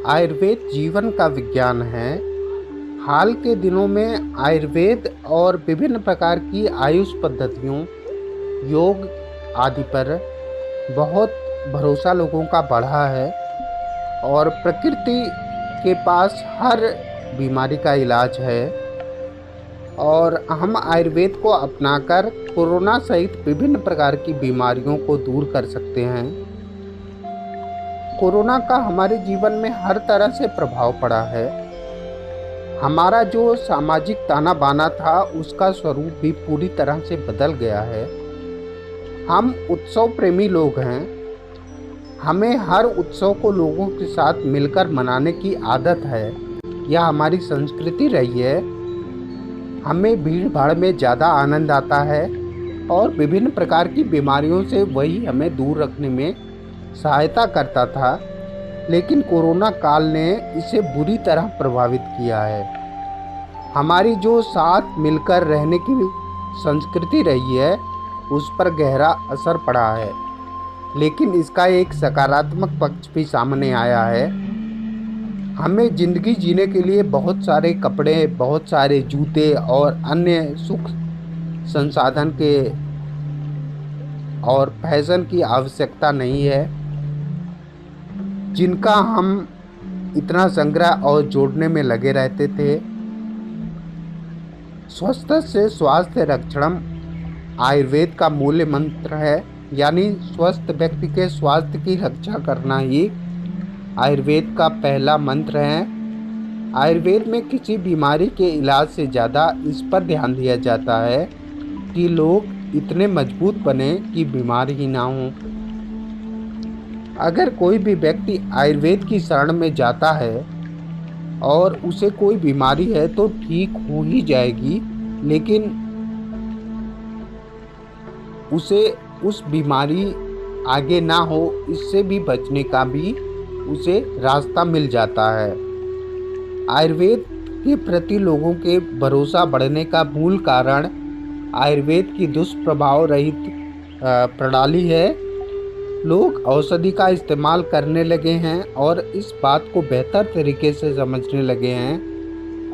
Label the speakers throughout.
Speaker 1: आयुर्वेद जीवन का विज्ञान है। हाल के दिनों में आयुर्वेद और विभिन्न प्रकार की आयुष पद्धतियों, योग आदि पर बहुत भरोसा लोगों का बढ़ा है और प्रकृति के पास हर बीमारी का इलाज है। और हम आयुर्वेद को अपनाकर कोरोना सहित विभिन्न प्रकार की बीमारियों को दूर कर सकते हैं। कोरोना का हमारे जीवन में हर तरह से प्रभाव पड़ा है। हमारा जो सामाजिक ताना बाना था उसका स्वरूप भी पूरी तरह से बदल गया है। हम उत्सव प्रेमी लोग हैं। हमें हर उत्सव को लोगों के साथ मिलकर मनाने की आदत है। यह हमारी संस्कृति रही है। हमें भीड़ भाड़ में ज़्यादा आनंद आता है और विभिन्न प्रकार की बीमारियों से वही हमें दूर रखने में सहायता करता था। लेकिन कोरोना काल ने इसे बुरी तरह प्रभावित किया है। हमारी जो साथ मिलकर रहने की संस्कृति रही है उस पर गहरा असर पड़ा है। लेकिन इसका एक सकारात्मक पक्ष भी सामने आया है। हमें ज़िंदगी जीने के लिए बहुत सारे कपड़े, बहुत सारे जूते और अन्य सुख संसाधन के और फैशन की आवश्यकता नहीं है, जिनका हम इतना संग्रह और जोड़ने में लगे रहते थे। स्वस्थ से स्वास्थ्य रक्षणम आयुर्वेद का मूल मंत्र है, यानी स्वस्थ व्यक्ति के स्वास्थ्य की रक्षा करना ही आयुर्वेद का पहला मंत्र है। आयुर्वेद में किसी बीमारी के इलाज से ज़्यादा इस पर ध्यान दिया जाता है कि लोग इतने मजबूत बने कि बीमार ही ना हों। अगर कोई भी व्यक्ति आयुर्वेद की शरण में जाता है और उसे कोई बीमारी है तो ठीक हो ही जाएगी, लेकिन उसे उस बीमारी आगे ना हो, इससे भी बचने का भी उसे रास्ता मिल जाता है। आयुर्वेद के प्रति लोगों के भरोसा बढ़ने का मूल कारण आयुर्वेद की दुष्प्रभाव रहित प्रणाली है। लोग औषधि का इस्तेमाल करने लगे हैं और इस बात को बेहतर तरीके से समझने लगे हैं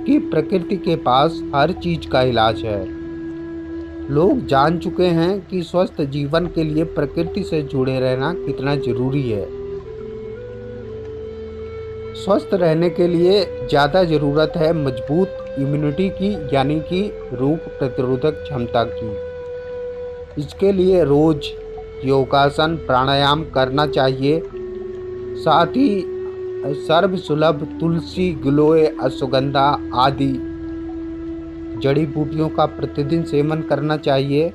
Speaker 1: कि प्रकृति के पास हर चीज़ का इलाज है। लोग जान चुके हैं कि स्वस्थ जीवन के लिए प्रकृति से जुड़े रहना कितना जरूरी है। स्वस्थ रहने के लिए ज़्यादा ज़रूरत है मजबूत इम्यूनिटी की, यानी कि रोग प्रतिरोधक क्षमता की। इसके लिए रोज़ योगासन, प्राणायाम करना चाहिए। साथ ही सर्वसुलभ तुलसी, गिलोय, अश्वगंधा आदि जड़ी बूटियों का प्रतिदिन सेवन करना चाहिए।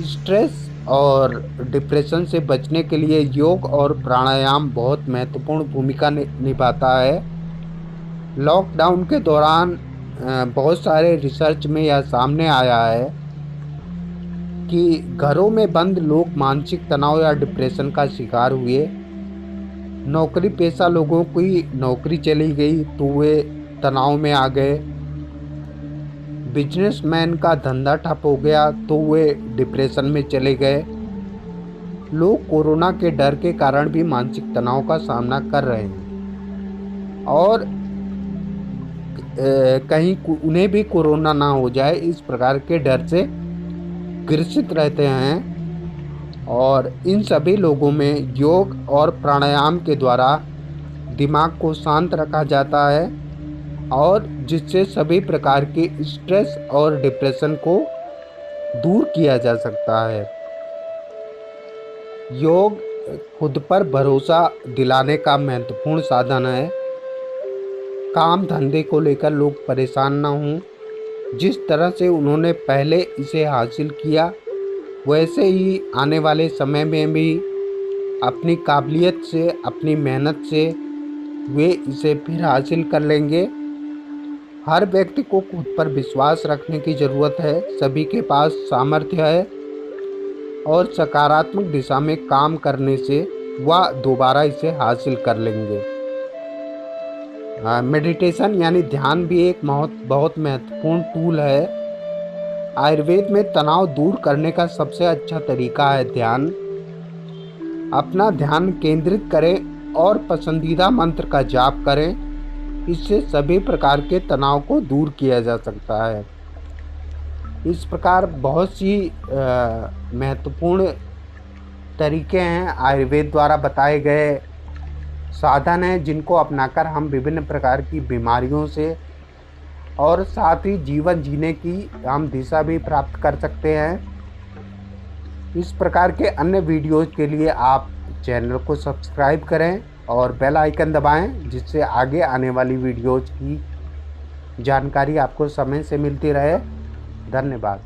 Speaker 1: स्ट्रेस और डिप्रेशन से बचने के लिए योग और प्राणायाम बहुत महत्वपूर्ण भूमिका निभाता है। लॉकडाउन के दौरान बहुत सारे रिसर्च में यह सामने आया है कि घरों में बंद लोग मानसिक तनाव या डिप्रेशन का शिकार हुए। नौकरी पेशा लोगों की नौकरी चली गई तो वे तनाव में आ गए। बिजनेसमैन का धंधा ठप हो गया तो वे डिप्रेशन में चले गए। लोग कोरोना के डर के कारण भी मानसिक तनाव का सामना कर रहे हैं और कहीं उन्हें भी कोरोना ना हो जाए इस प्रकार के डर से ग्रसित रहते हैं। और इन सभी लोगों में योग और प्राणायाम के द्वारा दिमाग को शांत रखा जाता है और जिससे सभी प्रकार के स्ट्रेस और डिप्रेशन को दूर किया जा सकता है। योग खुद पर भरोसा दिलाने का महत्वपूर्ण साधन है। काम धंधे को लेकर लोग परेशान ना हों। जिस तरह से उन्होंने पहले इसे हासिल किया वैसे ही आने वाले समय में भी अपनी काबिलियत से, अपनी मेहनत से वे इसे फिर हासिल कर लेंगे। हर व्यक्ति को खुद पर विश्वास रखने की ज़रूरत है। सभी के पास सामर्थ्य है और सकारात्मक दिशा में काम करने से वह दोबारा इसे हासिल कर लेंगे। मेडिटेशन यानी ध्यान भी एक बहुत महत्वपूर्ण टूल है। आयुर्वेद में तनाव दूर करने का सबसे अच्छा तरीका है ध्यान। अपना ध्यान केंद्रित करें और पसंदीदा मंत्र का जाप करें। इससे सभी प्रकार के तनाव को दूर किया जा सकता है। इस प्रकार बहुत सी महत्वपूर्ण तरीके हैं, आयुर्वेद द्वारा बताए गए साधन हैं, जिनको अपनाकर हम विभिन्न प्रकार की बीमारियों से और साथ ही जीवन जीने की हम दिशा भी प्राप्त कर सकते हैं। इस प्रकार के अन्य वीडियोज़ के लिए आप चैनल को सब्सक्राइब करें और बेल आइकन दबाएं, जिससे आगे आने वाली वीडियोज़ की जानकारी आपको समय से मिलती रहे। धन्यवाद।